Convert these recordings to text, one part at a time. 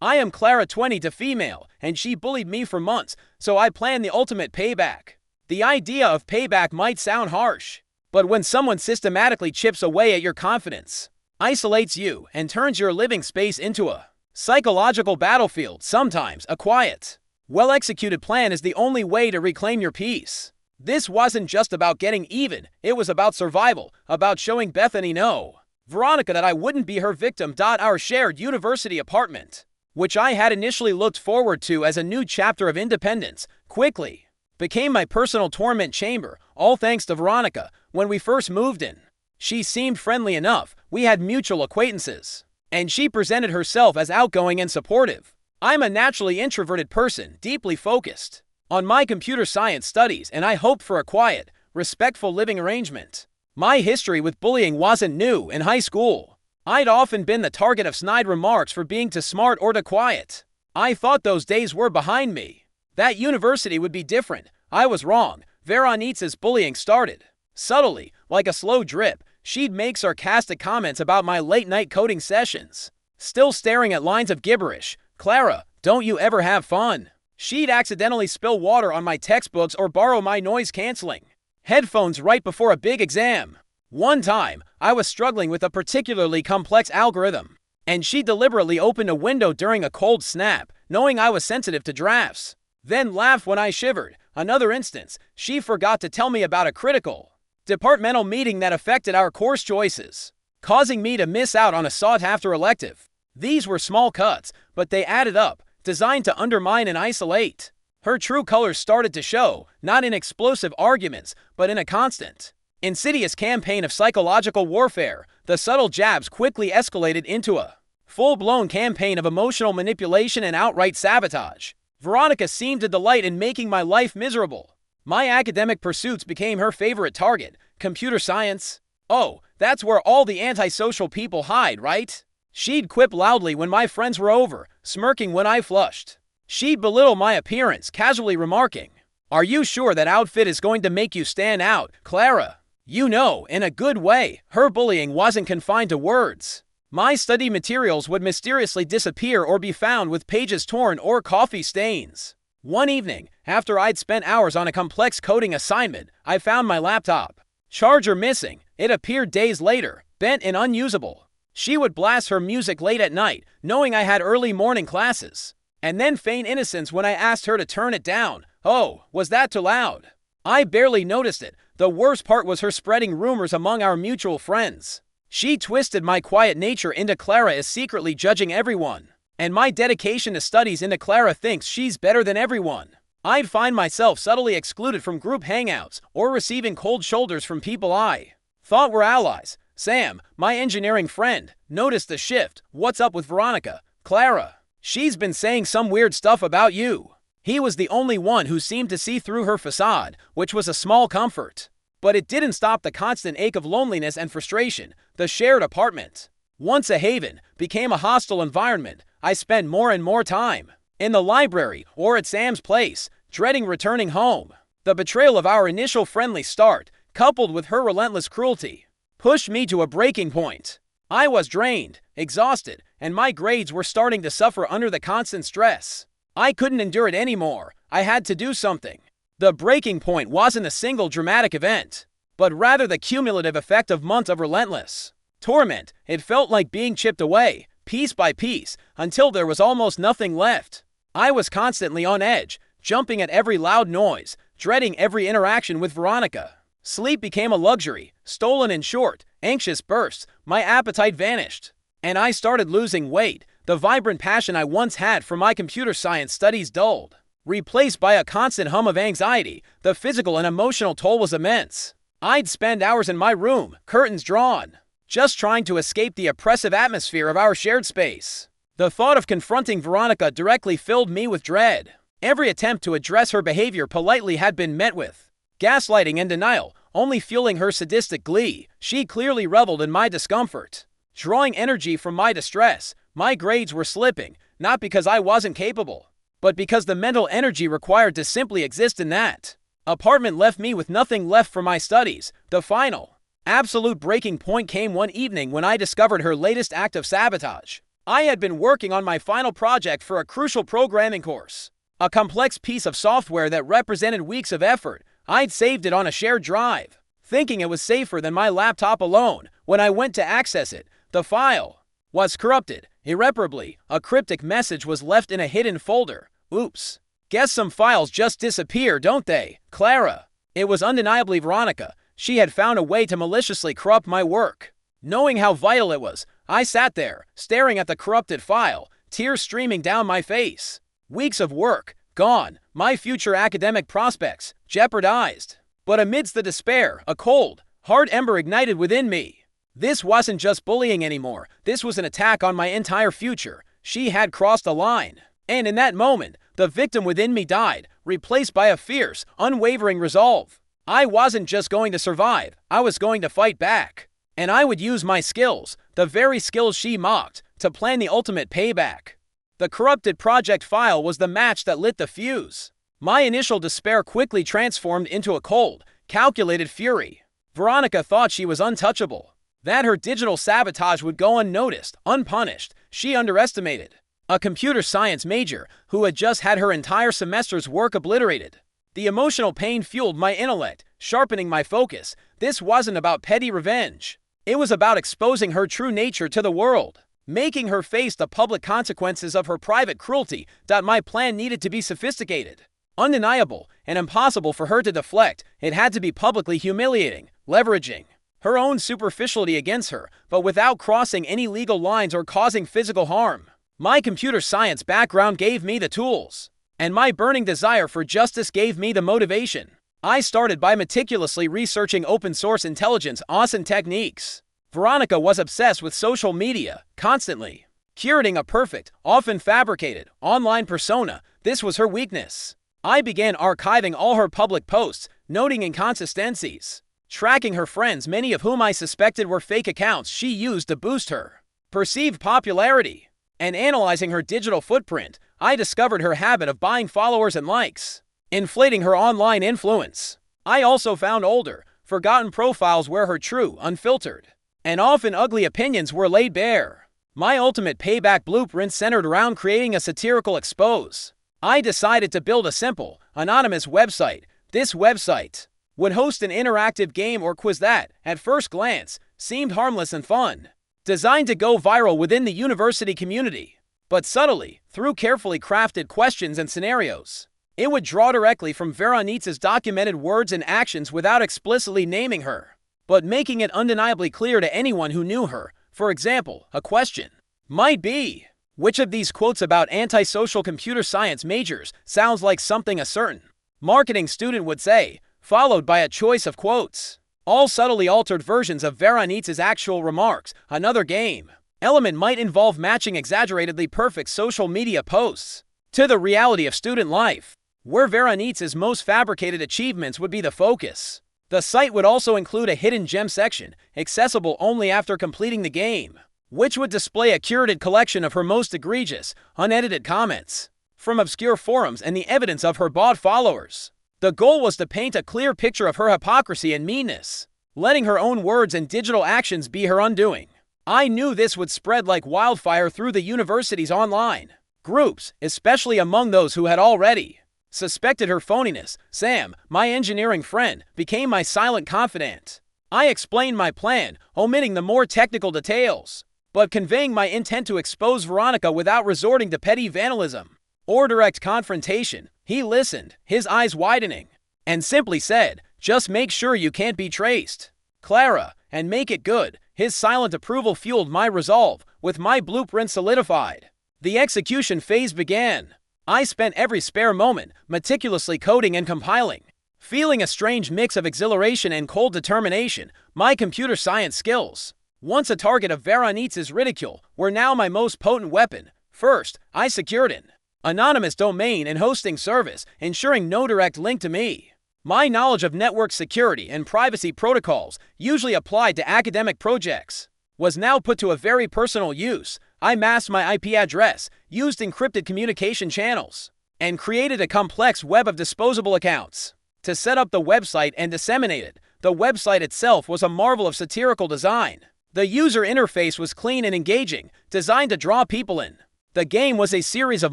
I am Clara 20 to female, and she bullied me for months, so I planned the ultimate payback. The idea of payback might sound harsh, but when someone systematically chips away at your confidence, isolates you, and turns your living space into a psychological battlefield, sometimes a quiet, well-executed plan is the only way to reclaim your peace. This wasn't just about getting even, it was about survival, about showing Bethany no. Veronica that I wouldn't be her victim. Our shared university apartment, which I had initially looked forward to as a new chapter of independence, quickly became my personal torment chamber, all thanks to Veronica. When we first moved in, she seemed friendly enough, we had mutual acquaintances, and she presented herself as outgoing and supportive. I'm a naturally introverted person, deeply focused on my computer science studies, and I hoped for a quiet, respectful living arrangement. My history with bullying wasn't new. In high school, I'd often been the target of snide remarks for being too smart or too quiet. I thought those days were behind me. That university would be different. I was wrong. Veronica's bullying started subtly, like a slow drip. She'd make sarcastic comments about my late-night coding sessions, still staring at lines of gibberish. Clara, don't you ever have fun? She'd accidentally spill water on my textbooks or borrow my noise-canceling headphones right before a big exam. One time, I was struggling with a particularly complex algorithm, and she deliberately opened a window during a cold snap, knowing I was sensitive to drafts, then laughed when I shivered. Another instance, she forgot to tell me about a critical departmental meeting that affected our course choices, causing me to miss out on a sought-after elective. These were small cuts, but they added up, designed to undermine and isolate. Her true colors started to show, not in explosive arguments, but in a constant, insidious campaign of psychological warfare. The subtle jabs quickly escalated into a full-blown campaign of emotional manipulation and outright sabotage. Veronica seemed to delight in making my life miserable. My academic pursuits became her favorite target. Computer science? Oh, that's where all the antisocial people hide, right? She'd quip loudly when my friends were over, smirking when I flushed. She'd belittle my appearance, casually remarking, "Are you sure that outfit is going to make you stand out, Clara?" You know, in a good way. Her bullying wasn't confined to words. My study materials would mysteriously disappear or be found with pages torn or coffee stains. One evening, after I'd spent hours on a complex coding assignment, I found my laptop charger missing. It appeared days later, bent and unusable. She would blast her music late at night, knowing I had early morning classes, and then feign innocence when I asked her to turn it down. Oh, was that too loud? I barely noticed it. The worst part was her spreading rumors among our mutual friends. She twisted my quiet nature into Clara is secretly judging everyone, and my dedication to studies into Clara thinks she's better than everyone. I'd find myself subtly excluded from group hangouts or receiving cold shoulders from people I thought were allies. Sam, my engineering friend, noticed the shift. "What's up with Veronica? Clara, she's been saying some weird stuff about you." He was the only one who seemed to see through her facade, which was a small comfort. But it didn't stop the constant ache of loneliness and frustration. The shared apartment, once a haven, became a hostile environment. I spent more and more time in the library or at Sam's place, dreading returning home. The betrayal of our initial friendly start, coupled with her relentless cruelty, pushed me to a breaking point. I was drained, exhausted, and my grades were starting to suffer under the constant stress. I couldn't endure it anymore. I had to do something. The breaking point wasn't a single dramatic event, but rather the cumulative effect of months of relentless torment. It felt like being chipped away, piece by piece, until there was almost nothing left. I was constantly on edge, jumping at every loud noise, dreading every interaction with Veronica. Sleep became a luxury, stolen in short, anxious bursts. My appetite vanished, and I started losing weight. The vibrant passion I once had for my computer science studies dulled, replaced by a constant hum of anxiety. The physical and emotional toll was immense. I'd spend hours in my room, curtains drawn, just trying to escape the oppressive atmosphere of our shared space. The thought of confronting Veronica directly filled me with dread. Every attempt to address her behavior politely had been met with gaslighting and denial, only fueling her sadistic glee. She clearly reveled in my discomfort, drawing energy from my distress. My grades were slipping, not because I wasn't capable, but because the mental energy required to simply exist in that apartment left me with nothing left for my studies. The final, absolute breaking point came one evening when I discovered her latest act of sabotage. I had been working on my final project for a crucial programming course, a complex piece of software that represented weeks of effort. I'd saved it on a shared drive, thinking it was safer than my laptop alone. When I went to access it, the file was corrupted irreparably. A cryptic message was left in a hidden folder. Oops. Guess some files just disappear, don't they? Clara. It was undeniably Veronica. She had found a way to maliciously corrupt my work. Knowing how vital it was, I sat there, staring at the corrupted file, tears streaming down my face. Weeks of work, gone, my future academic prospects, jeopardized. But amidst the despair, a cold, hard ember ignited within me. This wasn't just bullying anymore. This was an attack on my entire future. She had crossed a line. And in that moment, the victim within me died, replaced by a fierce, unwavering resolve. I wasn't just going to survive, I was going to fight back. And I would use my skills, the very skills she mocked, to plan the ultimate payback. The corrupted project file was the match that lit the fuse. My initial despair quickly transformed into a cold, calculated fury. Veronica thought she was untouchable, that her digital sabotage would go unnoticed, unpunished. She underestimated a computer science major who had just had her entire semester's work obliterated. The emotional pain fueled my intellect, sharpening my focus. This wasn't about petty revenge. It was about exposing her true nature to the world, making her face the public consequences of her private cruelty. My plan needed to be sophisticated, undeniable, and impossible for her to deflect. It had to be publicly humiliating, leveraging her own superficiality against her, but without crossing any legal lines or causing physical harm. My computer science background gave me the tools, and my burning desire for justice gave me the motivation. I started by meticulously researching open-source intelligence awesome techniques. Veronica was obsessed with social media, constantly curating a perfect, often fabricated, online persona. This was her weakness. I began archiving all her public posts, noting inconsistencies, tracking her friends, many of whom I suspected were fake accounts she used to boost her perceived popularity, and analyzing her digital footprint. I discovered her habit of buying followers and likes, inflating her online influence. I also found older, forgotten profiles where her true, unfiltered, and often ugly opinions were laid bare. My ultimate payback blueprint centered around creating a satirical expose. I decided to build a simple, anonymous website. This website would host an interactive game or quiz that, at first glance, seemed harmless and fun, designed to go viral within the university community. But subtly, through carefully crafted questions and scenarios, it would draw directly from Veronica's documented words and actions without explicitly naming her, but making it undeniably clear to anyone who knew her. For example, a question might be, which of these quotes about antisocial computer science majors sounds like something a certain marketing student would say, followed by a choice of quotes, all subtly altered versions of Veronica's actual remarks. Another game element might involve matching exaggeratedly perfect social media posts to the reality of student life, where Veronica's most fabricated achievements would be the focus. The site would also include a hidden gem section, accessible only after completing the game, which would display a curated collection of her most egregious, unedited comments from obscure forums and the evidence of her bot followers. The goal was to paint a clear picture of her hypocrisy and meanness, letting her own words and digital actions be her undoing. I knew this would spread like wildfire through the university's online groups, especially among those who had already suspected her phoniness. Sam, my engineering friend, became my silent confidant. I explained my plan, omitting the more technical details, but conveying my intent to expose Veronica without resorting to petty vandalism or direct confrontation. He listened, his eyes widening, and simply said, "Just make sure you can't be traced, Clara, and make it good." His silent approval fueled my resolve. With my blueprint solidified, the execution phase began. I spent every spare moment meticulously coding and compiling, feeling a strange mix of exhilaration and cold determination. My computer science skills, once a target of Veronica's ridicule, were now my most potent weapon. First, I secured an anonymous domain and hosting service, ensuring no direct link to me. My knowledge of network security and privacy protocols, usually applied to academic projects, was now put to a very personal use. I masked my IP address, used encrypted communication channels, and created a complex web of disposable accounts to set up the website and disseminate it. The website itself was a marvel of satirical design, The user interface was clean and engaging, designed to draw people in. The game was a series of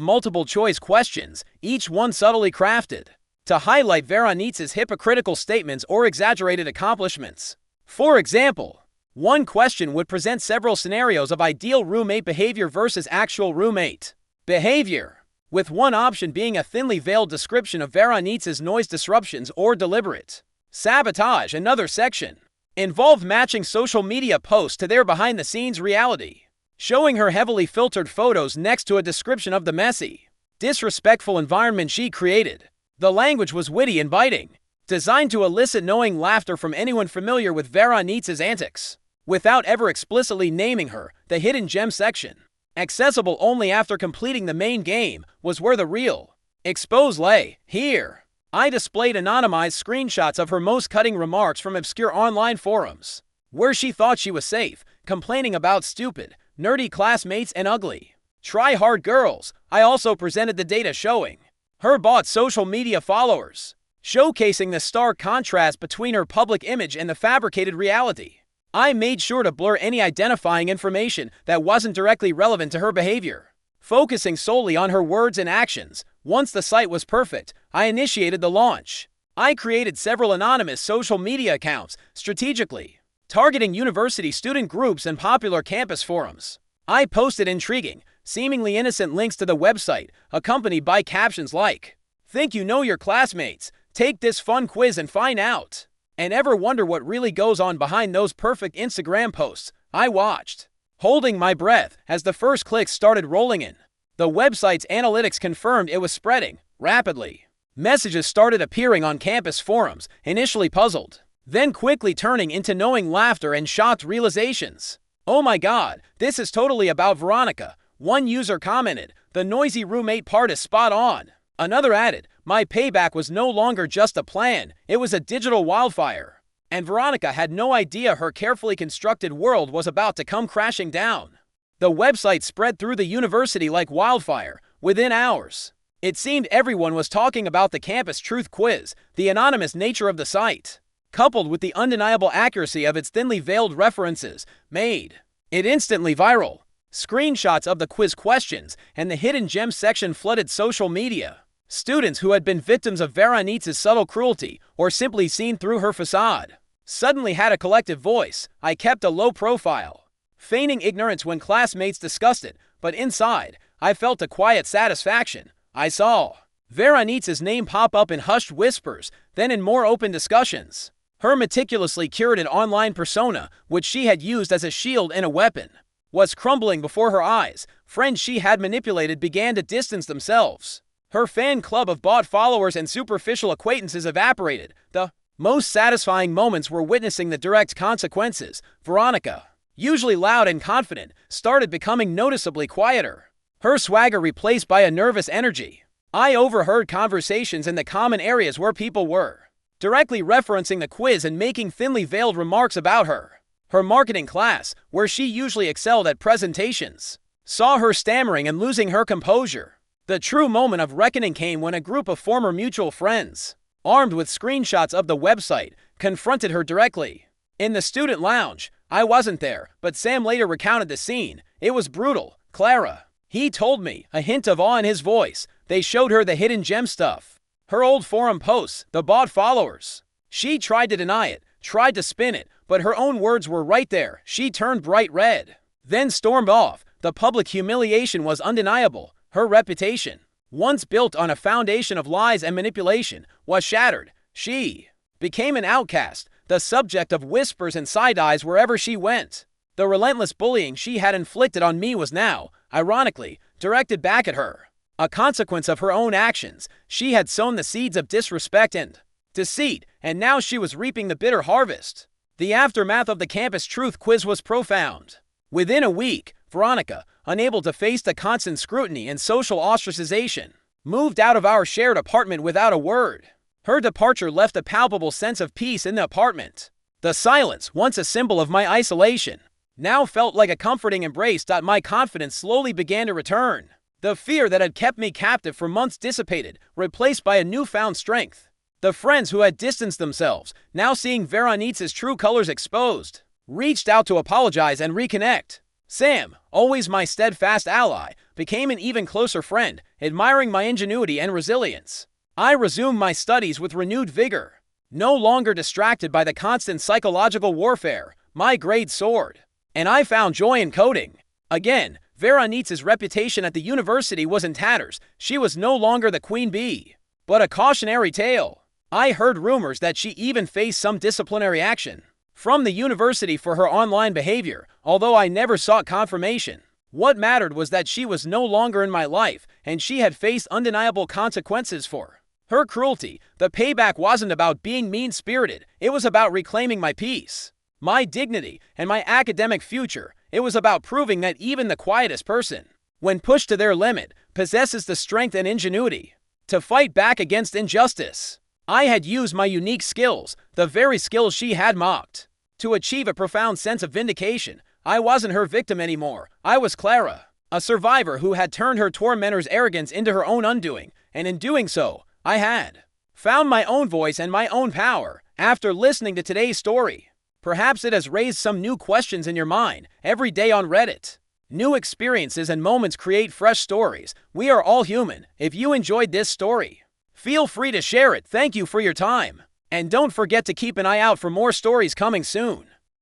multiple-choice questions, each one subtly crafted to highlight Veronica's hypocritical statements or exaggerated accomplishments. For example, one question would present several scenarios of ideal roommate behavior versus actual roommate behavior, with one option being a thinly veiled description of Veronica's noise disruptions or deliberate sabotage. Another section involved matching social media posts to their behind-the-scenes reality, showing her heavily filtered photos next to a description of the messy, disrespectful environment she created. The language was witty and biting, designed to elicit knowing laughter from anyone familiar with Veronica's antics, without ever explicitly naming her. The hidden gem section, accessible only after completing the main game, was where the real expose lay. Here, I displayed anonymized screenshots of her most cutting remarks from obscure online forums, where she thought she was safe, complaining about stupid, nerdy classmates and ugly, try-hard girls. I also presented the data showing her bought social media followers, showcasing the stark contrast between her public image and the fabricated reality. I made sure to blur any identifying information that wasn't directly relevant to her behavior, focusing solely on her words and actions. Once the site was perfect, I initiated the launch. I created several anonymous social media accounts, strategically targeting university student groups and popular campus forums. I posted intriguing, seemingly innocent links to the website, accompanied by captions like, "Think you know your classmates? Take this fun quiz and find out." And ever wonder what really goes on behind those perfect Instagram posts? I watched, holding my breath, as the first clicks started rolling in. The website's analytics confirmed it was spreading rapidly. Messages started appearing on campus forums, initially puzzled, then quickly turning into knowing laughter and shocked realizations. "Oh my god, this is totally about Veronica," one user commented. "The noisy roommate part is spot on." Another added, "My payback was no longer just a plan, it was a digital wildfire." And Veronica had no idea her carefully constructed world was about to come crashing down. The website spread through the university like wildfire. Within hours, it seemed everyone was talking about the campus truth quiz. The anonymous nature of the site, coupled with the undeniable accuracy of its thinly veiled references, made it instantly viral. Screenshots of the quiz questions and the hidden gem section flooded social media. Students who had been victims of Veronica's subtle cruelty, or simply seen through her facade, suddenly had a collective voice. I kept a low profile, feigning ignorance when classmates discussed it, but inside, I felt a quiet satisfaction. I saw Veronica's name pop up in hushed whispers, then in more open discussions. Her meticulously curated online persona, which she had used as a shield and a weapon, was crumbling before her eyes. Friends she had manipulated began to distance themselves. Her fan club of bought followers and superficial acquaintances evaporated. The most satisfying moments were witnessing the direct consequences. Veronica, usually loud and confident, started becoming noticeably quieter, her swagger replaced by a nervous energy. I overheard conversations in the common areas where people were directly referencing the quiz and making thinly veiled remarks about her. Her marketing class, where she usually excelled at presentations, saw her stammering and losing her composure. The true moment of reckoning came when a group of former mutual friends, armed with screenshots of the website, confronted her directly. In the student lounge, I wasn't there, but Sam later recounted the scene. "It was brutal, Clara," he told me, a hint of awe in his voice. "They showed her the hidden gem stuff, her old forum posts, the bought followers. She tried to deny it, tried to spin it, but her own words were right there." She turned bright red, then stormed off. The public humiliation was undeniable. Her reputation, once built on a foundation of lies and manipulation, was shattered. She became an outcast, the subject of whispers and side-eyes wherever she went. The relentless bullying she had inflicted on me was now, ironically, directed back at her. A consequence of her own actions. She had sown the seeds of disrespect and deceit, and now she was reaping the bitter harvest. The aftermath of the campus truth quiz was profound. Within a week, Veronica, unable to face the constant scrutiny and social ostracization, moved out of our shared apartment without a word. Her departure left a palpable sense of peace in the apartment. The silence, once a symbol of my isolation, now felt like a comforting embrace. My confidence slowly began to return. The fear that had kept me captive for months dissipated, replaced by a newfound strength. The friends who had distanced themselves, now seeing Veronica's true colors exposed, reached out to apologize and reconnect. Sam, always my steadfast ally, became an even closer friend, admiring my ingenuity and resilience. I resumed my studies with renewed vigor, no longer distracted by the constant psychological warfare. My grades soared, and I found joy in coding. Again, Veronica's reputation at the university was in tatters. She was no longer the queen bee, but a cautionary tale. I heard rumors that she even faced some disciplinary action from the university for her online behavior, although I never sought confirmation. What mattered was that she was no longer in my life, and she had faced undeniable consequences for her cruelty. The payback wasn't about being mean-spirited. It was about reclaiming my peace, my dignity, and my academic future. It was about proving that even the quietest person, when pushed to their limit, possesses the strength and ingenuity to fight back against injustice. I had used my unique skills, the very skills she had mocked, to achieve a profound sense of vindication. I wasn't her victim anymore. I was Clara, a survivor who had turned her tormentor's arrogance into her own undoing, and in doing so, I had found my own voice and my own power. After listening to today's story, perhaps it has raised some new questions in your mind. Every day on Reddit, new experiences and moments create fresh stories. We are all human. If you enjoyed this story, feel free to share it. Thank you for your time. And don't forget to keep an eye out for more stories coming soon.